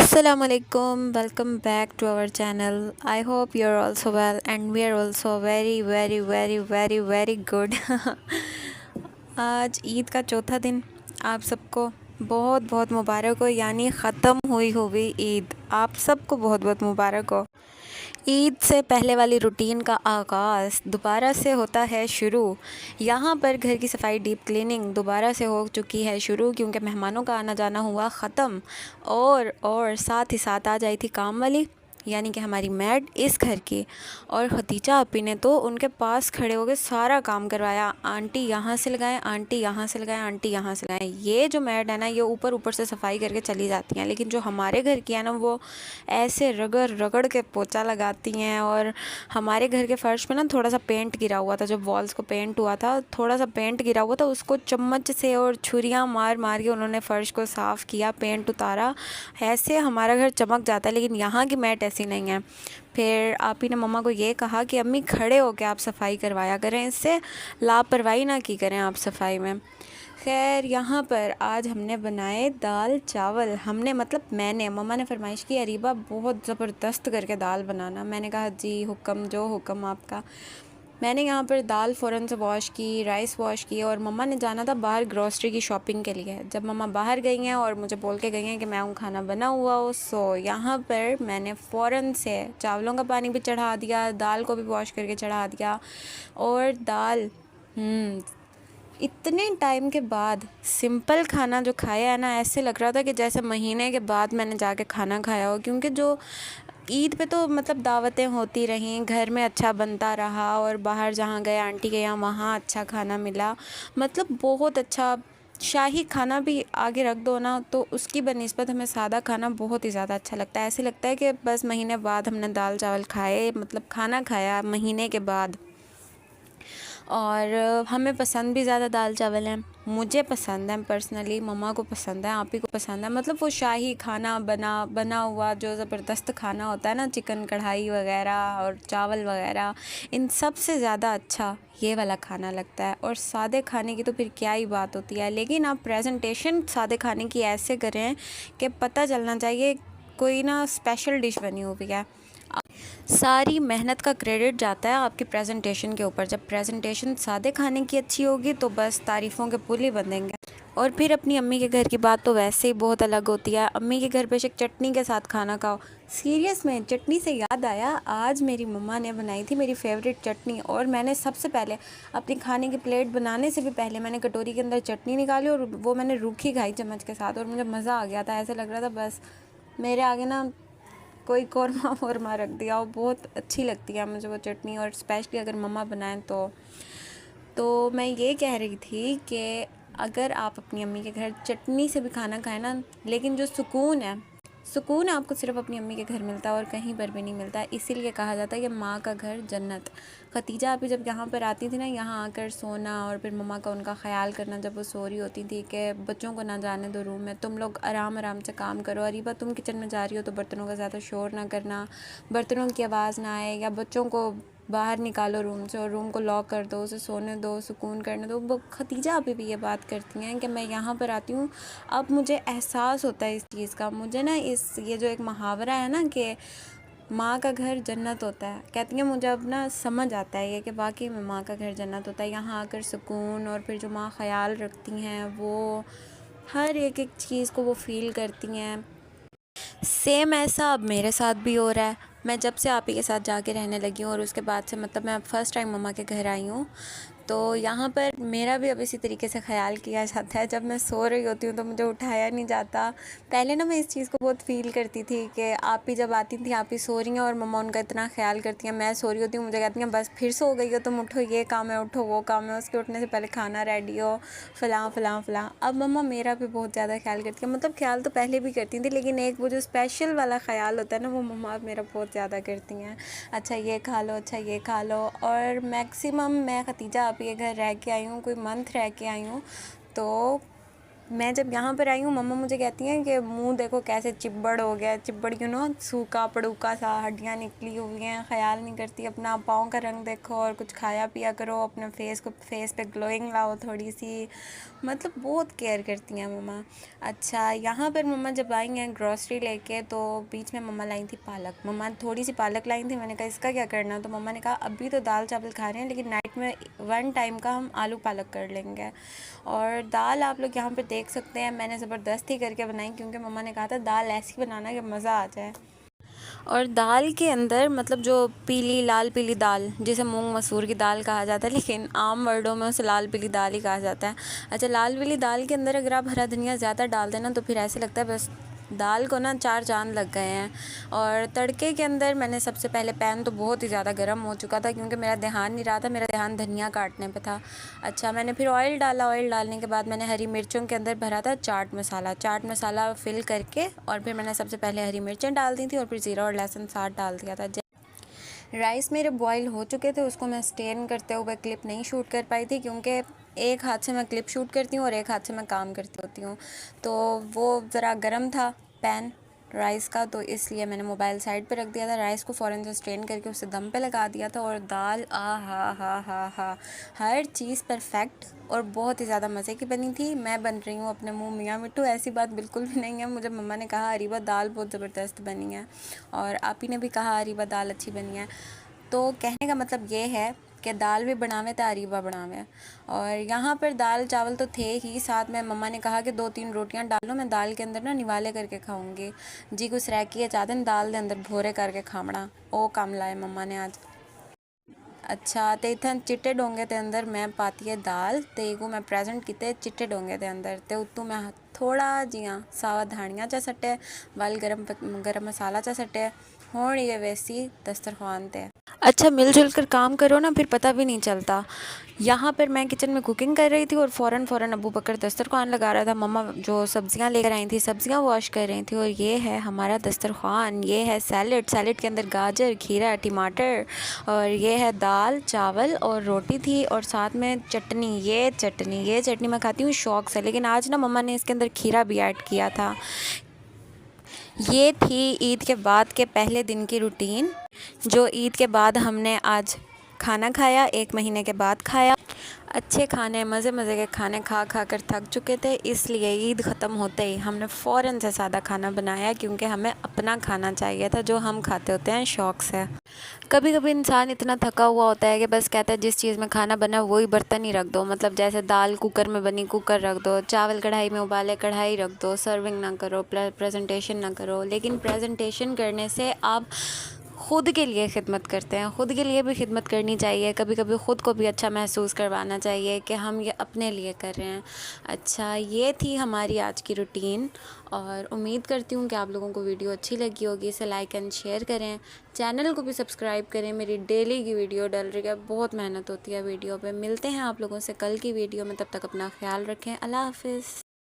Assalamualaikum, welcome back to our channel. I hope you're also well and we are also very good. आज ईद का चौथा दिन, आप सबको बहुत बहुत मुबारक हो, यानी ख़त्म हुई ईद आप सबको बहुत बहुत मुबारक हो। ईद से पहले वाली रूटीन का आगाज़ दोबारा से होता है शुरू। यहाँ पर घर की सफाई डीप क्लीनिंग दोबारा से हो चुकी है शुरू, क्योंकि मेहमानों का आना जाना हुआ ख़त्म। और साथ ही साथ आ जाई थी काम वाली, यानी कि हमारी मैड इस घर की, और खदीजा आपी ने तो उनके पास खड़े होकर सारा काम करवाया। आंटी यहाँ से लगाएं, आंटी यहाँ से लगाएं, आंटी यहाँ से लगाएं। ये जो मैड है ना, ये ऊपर ऊपर से सफाई करके चली जाती हैं, लेकिन जो हमारे घर की है ना, वो ऐसे रगड़ रगड़ के पोछा लगाती हैं। और हमारे घर के फ़र्श पे ना थोड़ा सा पेंट गिरा हुआ था, जब वॉल्स को पेंट हुआ था थोड़ा सा पेंट गिरा हुआ था, उसको चम्मच से और छुरियाँ मार मार के उन्होंने फ़र्श को साफ़ किया, पेंट उतारा। ऐसे हमारा घर चमक जाता है, लेकिन यहाँ की मैट ऐसी नहीं है। फिर आप ही ने मम्मा को ये कहा कि अम्मी खड़े होकर आप सफाई करवाया करें, इससे लापरवाही ना की करें आप सफाई में। खैर, यहाँ पर आज हमने बनाए दाल चावल। हमने मतलब मैंने, मम्मा ने फरमाइश की अरीबा बहुत ज़बरदस्त करके दाल बनाना। मैंने कहा जी हुक्म, जो हुक्म आपका। मैंने यहाँ पर दाल फ़ौरन से वॉश की, राइस वॉश किए, और मम्मा ने जाना था बाहर ग्रॉसरी की शॉपिंग के लिए। जब मम्मा बाहर गई हैं और मुझे बोल के गई हैं कि मैं हूँ खाना बना हुआ हो, सो यहाँ पर मैंने फ़ौरन से चावलों का पानी भी चढ़ा दिया, दाल को भी वॉश करके चढ़ा दिया। और दाल इतने टाइम के बाद सिंपल खाना जो खाया है ना, ऐसे लग रहा था कि जैसे महीने के बाद मैंने जाके खाना खाया हो। क्योंकि जो ईद पे तो मतलब दावतें होती रहीं, घर में अच्छा बनता रहा, और बाहर जहाँ गए आंटी के यहाँ वहाँ अच्छा खाना मिला, मतलब बहुत अच्छा। शाही खाना भी आगे रख दो ना, तो उसकी बनिस्बत हमें सादा खाना बहुत ही ज़्यादा अच्छा लगता है। ऐसे लगता है कि बस महीने बाद हमने दाल चावल खाए, मतलब खाना खाया महीने के बाद। और हमें पसंद भी ज़्यादा दाल चावल हैं। मुझे पसंद है पर्सनली, मम्मा को पसंद है, आप ही को पसंद है। मतलब वो शाही खाना बना हुआ जो ज़बरदस्त खाना होता है ना, चिकन कढ़ाई वगैरह और चावल वगैरह, इन सब से ज़्यादा अच्छा ये वाला खाना लगता है। और सादे खाने की तो फिर क्या ही बात होती है, लेकिन आप प्रेजेंटेशन सादे खाने की ऐसे करें कि पता चलना चाहिए कोई ना स्पेशल डिश बनी हुई है। सारी मेहनत का क्रेडिट जाता है आपकी प्रेजेंटेशन के ऊपर। जब प्रेजेंटेशन सादे खाने की अच्छी होगी तो बस तारीफ़ों के पुल ही बंधेंगे। और फिर अपनी अम्मी के घर की बात तो वैसे ही बहुत अलग होती है। अम्मी के घर पे एक चटनी के साथ खाना खाओ। सीरियस में, चटनी से याद आया, आज मेरी मम्मा ने बनाई थी मेरी फेवरेट चटनी, और मैंने सबसे पहले अपनी खाने की प्लेट बनाने से भी पहले मैंने कटोरी के अंदर चटनी निकाली, और वो मैंने रूखी खाई चम्मच के साथ, और मुझे मज़ा आ गया था। ऐसे लग रहा था बस मेरे आगे ना कोई कौरमा वौरमा रख दिया हो। बहुत अच्छी लगती है मुझे वो चटनी, और स्पेशली अगर मम्मा बनाएं तो मैं ये कह रही थी कि अगर आप अपनी अम्मी के घर चटनी से भी खाना खाएं ना, लेकिन जो सुकून आपको सिर्फ अपनी अम्मी के घर मिलता है और कहीं पर भी नहीं मिलता है। इसीलिए कहा जाता है कि माँ का घर जन्नत। खतीजा आपी जब यहाँ पर आती थी ना, यहाँ आकर सोना, और फिर मम्मा का उनका ख्याल करना जब वो सो रही होती थी कि बच्चों को ना जाने दो रूम में, तुम लोग आराम आराम से काम करो। अरीबा तुम किचन में जा रही हो तो बर्तनों का ज़्यादा शोर ना करना, बर्तनों की आवाज़ ना आए, या बच्चों को बाहर निकालो रूम से और रूम को लॉक कर दो, उसे सोने दो, सुकून करने दो। वो खतीजा अभी भी ये बात करती हैं कि मैं यहाँ पर आती हूँ, अब मुझे एहसास होता है इस चीज़ का। मुझे ना ये जो एक मुहावरा है ना कि माँ का घर जन्नत होता है, कहती हैं, मुझे अब ना समझ आता है ये कि वाकई में माँ का घर जन्नत होता है। यहाँ आकर सुकून, और फिर जो माँ ख्याल रखती हैं वो हर एक एक चीज़ को वो फ़ील करती हैं। सेम ऐसा अब मेरे साथ भी हो रहा है। मैं जब से आप ही के साथ जाके रहने लगी हूँ, और उसके बाद से मतलब मैं फ़र्स्ट टाइम मम्मा के घर आई हूँ, तो यहाँ पर मेरा भी अब इसी तरीके से ख़्याल किया जाता है। जब मैं सो रही होती हूँ तो मुझे उठाया नहीं जाता। पहले ना मैं इस चीज़ को बहुत फ़ील करती थी कि आप ही जब आती थी, आप ही सो रही हैं और मम्मा उनका इतना ख्याल करती हैं। मैं सो रही होती हूँ, मुझे कहती हैं बस फिर सो गई हो तुम, उठो, ये काम है, उठो, वो काम है, उसके उठने से पहले खाना रेडी हो, फ़लाँ फ़लाँ फ़लाँ। अब मम्मा मेरा भी बहुत ज़्यादा ख्याल करती है। मतलब ख्याल तो पहले भी करती थी, लेकिन एक वो जो स्पेशल वाला ख्याल होता है ना, वो मम्मा अब मेरा बहुत ज़्यादा करती हैं। अच्छा ये खा लो, अच्छा ये खा लो। और मैक्सिमम मैं खतीजा आप ही के घर रह के आई हूँ, कोई मंथ रह के आई हूँ, तो मैं जब यहाँ पर आई हूँ मम्मा मुझे कहती हैं कि मुंह देखो कैसे चिब्बड़ हो गया, चिब्बड़ सूखा पड़ूका सा, हड्डियाँ निकली हुई हैं, ख्याल नहीं करती अपना। पाँव का रंग देखो और कुछ खाया पिया करो, अपने फेस पे ग्लोइंग लाओ थोड़ी सी, मतलब बहुत केयर करती हैं मम्मा। अच्छा, यहाँ पर मम्मा जब आई हैं ग्रॉसरी लेके, तो बीच में मम्मा लाई थी पालक। मम्मा थोड़ी सी पालक लाई थी, मैंने कहा इसका क्या करना, तो मम्मा ने कहा अभी तो दाल चावल खा रहे हैं, लेकिन नाइट में 1 टाइम का हम आलू पालक कर लेंगे। और दाल आप लोग यहाँ पे देख सकते हैं, मैंने ज़बरदस्ती करके बनाई क्योंकि मम्मा ने कहा था दाल ऐसी बनाना कि मज़ा आ जाए। और दाल के अंदर मतलब जो पीली लाल पीली दाल, जिसे मूंग मसूर की दाल कहा जाता है, लेकिन आम वर्डों में उसे लाल पीली दाल ही कहा जाता है। अच्छा, लाल पीली दाल के अंदर अगर आप हरा धनिया ज़्यादा डाल देना तो फिर ऐसे लगता है बस दाल को ना 4 चांद लग गए हैं। और तड़के के अंदर मैंने सबसे पहले, पैन तो बहुत ही ज़्यादा गर्म हो चुका था क्योंकि मेरा ध्यान नहीं रहा था, मेरा ध्यान धनिया काटने पे था। अच्छा, मैंने फिर ऑयल डाला, ऑयल डालने के बाद मैंने हरी मिर्चों के अंदर भरा था चाट मसाला फिल करके, और फिर मैंने सबसे पहले हरी मिर्चें डाल दी थी और फिर ज़ीरा और लहसुन साथ डाल दिया था। राइस मेरे बॉईल हो चुके थे, उसको मैं स्टेन करते हुए क्लिप नहीं शूट कर पाई थी क्योंकि एक हाथ से मैं क्लिप शूट करती हूँ और एक हाथ से मैं काम करती होती हूँ, तो वो ज़रा गर्म था पैन राइस का, तो इसलिए मैंने मोबाइल साइड पे रख दिया था। राइस को फ़ौरन से स्ट्रेन करके उसे दम पे लगा दिया था, और दाल हा हर चीज़ परफेक्ट और बहुत ही ज़्यादा मज़े की बनी थी। मैं बन रही हूँ अपने मुँह मियाँ मिट्टू, ऐसी बात बिल्कुल भी नहीं है। मुझे मम्मा ने कहा अरीबा दाल बहुत ज़बरदस्त बनी है, और आप ही ने भी कहा अरीबा दाल अच्छी बनी है। तो कहने का मतलब ये है कि दाल भी बनावे तो अरीबा बनावे। और यहाँ पर दाल चावल तो थे ही, साथ में मम्मा ने कहा कि 2-3 रोटियां डालो, मैं दाल के अंदर ना निवाले करके खाऊंगी जी। कुछ रैकी है चाहते हैं दाल के अंदर भोरे करके खावना, वो काम लाए मम्मा ने आज। अच्छा, तो इतने चिट्टे डोंगे के अंदर मैं पाती है दाल, ते को मैं प्रेजेंट किते चिट्टे डोंगे के अंदर, ते उत्तू मैं थोड़ा जियां सावा धानिया चा सट्टे वाल गरम मसाला चा सट्टे होण ये वैसी दस्तरखान ते। अच्छा, मिलजुल कर काम करो ना, फिर पता भी नहीं चलता। यहाँ पर मैं किचन में कुकिंग कर रही थी और फ़ौरन अबू बकर दस्तरखान लगा रहा था। मम्मा जो सब्ज़ियाँ लेकर आई थी, सब्ज़ियाँ वॉश कर रही थी, और ये है हमारा दस्तरखान। ये है सैलेड के अंदर गाजर, खीरा, टमाटर, और ये है दाल चावल और रोटी थी, और साथ में चटनी। ये चटनी मैं खाती हूँ शौक़ से, लेकिन आज ना मम्मा ने इसके अंदर खीरा भी ऐड किया था। ये थी ईद के बाद के पहले दिन की रूटीन, जो ईद के बाद हमने आज खाना खाया, 1 महीने के बाद खाया। अच्छे खाने, मज़े के खाने खा कर थक चुके थे, इसलिए ईद ख़त्म होते ही हमने फ़ौरन से सादा खाना बनाया, क्योंकि हमें अपना खाना चाहिए था जो हम खाते होते हैं शौक़ से। कभी कभी इंसान इतना थका हुआ होता है कि बस कहता है जिस चीज़ में खाना बना वही बर्तन ही रख दो, मतलब जैसे दाल कुकर में बनी कुकर रख दो, चावल कढ़ाई में उबाले कढ़ाई रख दो, सर्विंग ना करो, प्रेजेंटेशन ना करो। लेकिन प्रेजेंटेशन करने से आप ख़ुद के लिए खिदमत करते हैं, ख़ुद के लिए भी खिदमत करनी चाहिए। कभी कभी ख़ुद को भी अच्छा महसूस करवाना चाहिए कि हम ये अपने लिए कर रहे हैं। अच्छा, ये थी हमारी आज की रूटीन, और उम्मीद करती हूँ कि आप लोगों को वीडियो अच्छी लगी होगी। इसे लाइक एंड शेयर करें, चैनल को भी सब्सक्राइब करें। मेरी डेली की वीडियो डल रही है, बहुत मेहनत होती है वीडियो पे। मिलते हैं आप लोगों से कल की वीडियो में, तब तक अपना ख्याल रखें। अल्लाह हाफ़िज़।